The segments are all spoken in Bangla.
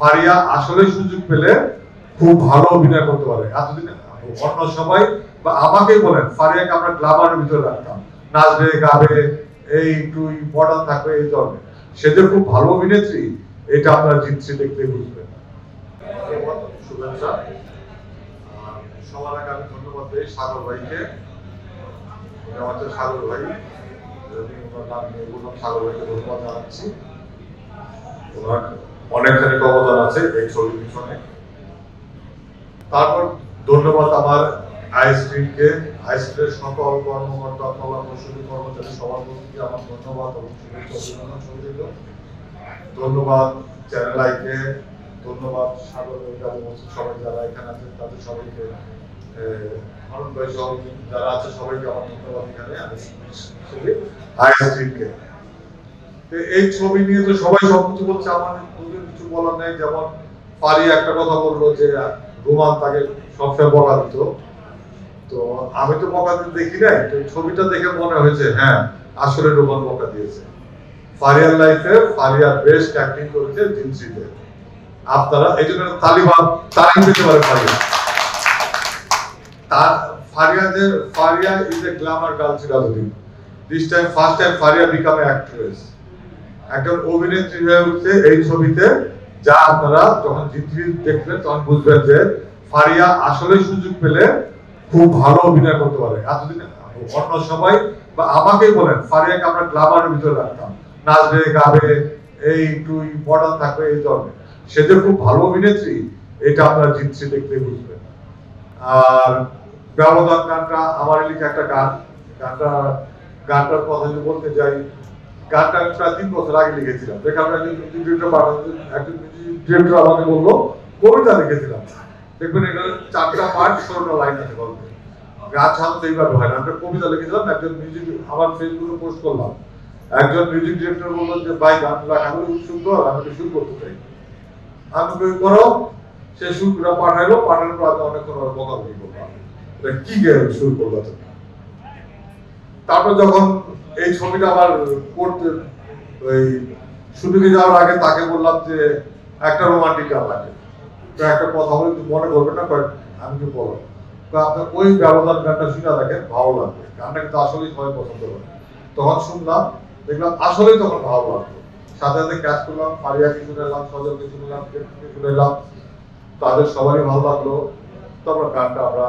ফারিয়া আসলে সুযোগ পেলে খুব ভালো অভিনয় করতে পারে। এতদিন অন্য সবাই বা আমাকেই বলেন ফারিয়াকে আমরা গ্ল্যামারের ভিতরে রাখতাম, নাচবে গাবে এই একটু মডার্ন থাকবে এই ধরনের। সে যে খুব ভালো অভিনেত্রী এটা আপনারা জিতছি দেখতে বুঝবেন। শুভেচ্ছা। সবার আগে আমি ধন্যবাদ দিই সাগর ভাইকে। আমাদের সাগর ভাই, নাম নিয়ে বললাম, সাগর ভাইকে ধন্যবাদ জানাচ্ছি। ওনার অনেকখানি অবদান আছে এই ছবির পিছনে। তারপর ধন্যবাদ আমার আইএসটিকে, আইএসটির সকল কর্মকর্তা, কলা কৌশলী কর্মচারী সবার প্রতি আমার ধন্যবাদ এবং অভিনন্দন ছড়িয়ে দিল। ধন্যবাদ চ্যানেল আইকে, ধন্যবাদ সাগর সবাই যারা এখানে আছেন তাদের সবাইকে, হরণ ভাই সহ যারা আছে সবাইকে আমার ধন্যবাদ এখানে আইএসটিকে। এই ছবি নিয়ে তো সবাই সবকিছু বলছে, আমার কিছু বলার নেই। যেমন ফারিয়া একটা কথা বললো যে রোমান তাকে সবসময় বকা দিত, তো আমি তো বকা দিতে দেখি নাই, তো ছবিটা দেখে মনে হয়েছে হ্যাঁ আসলে রোমান বকা দিয়েছে। ফারিয়ার লাইফে ফারিয়া বেস্ট অ্যাক্টিং করেছে জিনসিতে। আপনারা এই জন্য তালিম পেতে পারে Faria. Faria is a glamour girl চিরাচরিত। This time first time Faria become a actress, একজন অভিনেত্রী হয়ে উঠছে এই ছবিতে। যা আপনারা যখন জিনসি দেখবেন তখন বুঝবেন যে ফারিয়া আসলে সুযোগ পেলে খুব ভালো অভিনয় করতে পারে। এতদিন অন্য সবাই বা আমাকেই বলেন ফারিয়াকে আমরা গ্ল্যামারের ভিতরে রাখতাম, নাচবে গাবে এই একটু মডার্ন থাকবে এই ধরনের। সে যে খুব ভালো অভিনেত্রী এটা আপনারা জিতছি দেখতে বুঝবেন। আর ব্যবধান গানটা আমার লিখে একটা গান, গানটার কথা যদি বলতে যাই, গানটা আমি প্রায় 3 বছর আগে লিখেছিলাম। যেখানে একজন ডিরেক্টর আমাকে বললো কবিতা লিখেছিলাম, দেখবেন এটা 4টা পার্ট 16টা লাইন আছে গল্পে। গান সাধারণত এইভাবে হয় না। একটা কবিতা লিখেছিলাম, একজন মিউজিক আমার ফেসবুকে পোস্ট করলাম। একজন মিউজিক ডিরেক্টর বললো যে ভাই গান লেখা খুব সুন্দর, আমি শুরু করতে চাই। আমি কই করো, সে সুরটা পাঠানোর পর আমি অনেকক্ষণ বকাবকি করলাম, কি শুরু করলো তুমি। তারপর যখন এই ছবিটা আবার করতে ওই শুটিংয়ে যাওয়ার আগে তাকে বললাম যে একটা রোমান্টিক গান লাগে, তো একটা কথা বলে মনে করবেন না, আমি কি বলো আপনার ওই ব্যবধান গানটা শুনে দেখেন ভালো লাগবে, গানটা কিন্তু আসলেই সবাই পছন্দ করে। তখন শুনলাম, দেখলাম আসলেই তখন ভালো লাগলো। সাথে সাথে ক্যাচ করলাম, ফারিয়াকে শুনেলাম, সজলকে শুনলাম, শুনেলাম, তাদের সবারই ভালো লাগলো। তারপর গানটা আমরা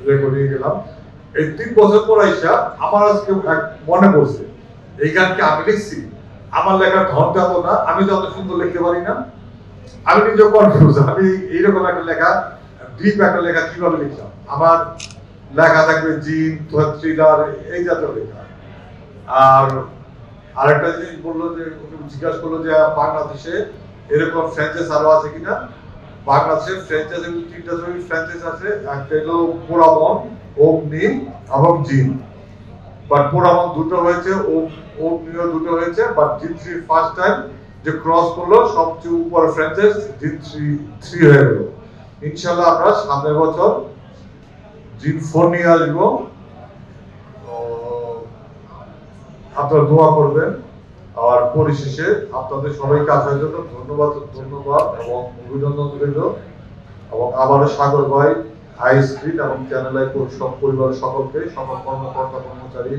রেকর্ডিং গেলাম। এই 3 বছর পর আইসা আমার আজকে মনে পড়ছে এই গানকে আমি লিখছি। আমার লেখার ধরনটা তো না, আমি তো অত সুন্দর লিখতে পারি না। আমি নিজে কনফিউজ, আমি এইরকম একটা লেখা, ডিপ একটা লেখা কিভাবে লিখলাম। আমার লেখা থাকবে জিন, থ্রিলার, এই জাতীয় লেখা। আর আরেকটা জিনিস বললো যে জিজ্ঞাসা করলো যে বাংলাদেশে এরকম ফ্র্যাঞ্চাইজ আরো আছে কিনা। বাংলাদেশে ফ্র্যাঞ্চাইজ 3টা ফ্র্যাঞ্চাইজ আছে, একটা হলো পোড়ামন, অগ্নি এবং জিন। বাট পোড়ামন 2টো হয়েছে, অগ্নিও 2টো হয়েছে, বাট জিন 3 ফার্স্ট টাইম যে ক্রস করলো সবচেয়ে উপর ফ্র্যাঞ্চাইজ জিন 3 হয়ে গেল। ইনশাআল্লাহ আমরা সামনের বছর জিন 4 নিয়ে আসবো। আপনারা দোয়া করবেন। আর পরিশেষে আপনাদের সবাইকে আসার জন্য ধন্যবাদ এবং অভিনন্দন রইল। এবং আবারও সাগর ভাই, হাই স্পিড এবং চ্যানেল আই সব পরিবারের সকলকে, সকল কর্মকর্তা কর্মচারী,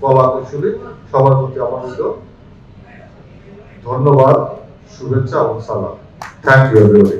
কলা কৌশলী সবার প্রতি আমার রইল ধন্যবাদ, শুভেচ্ছা এবং সালাম। Thank you everybody.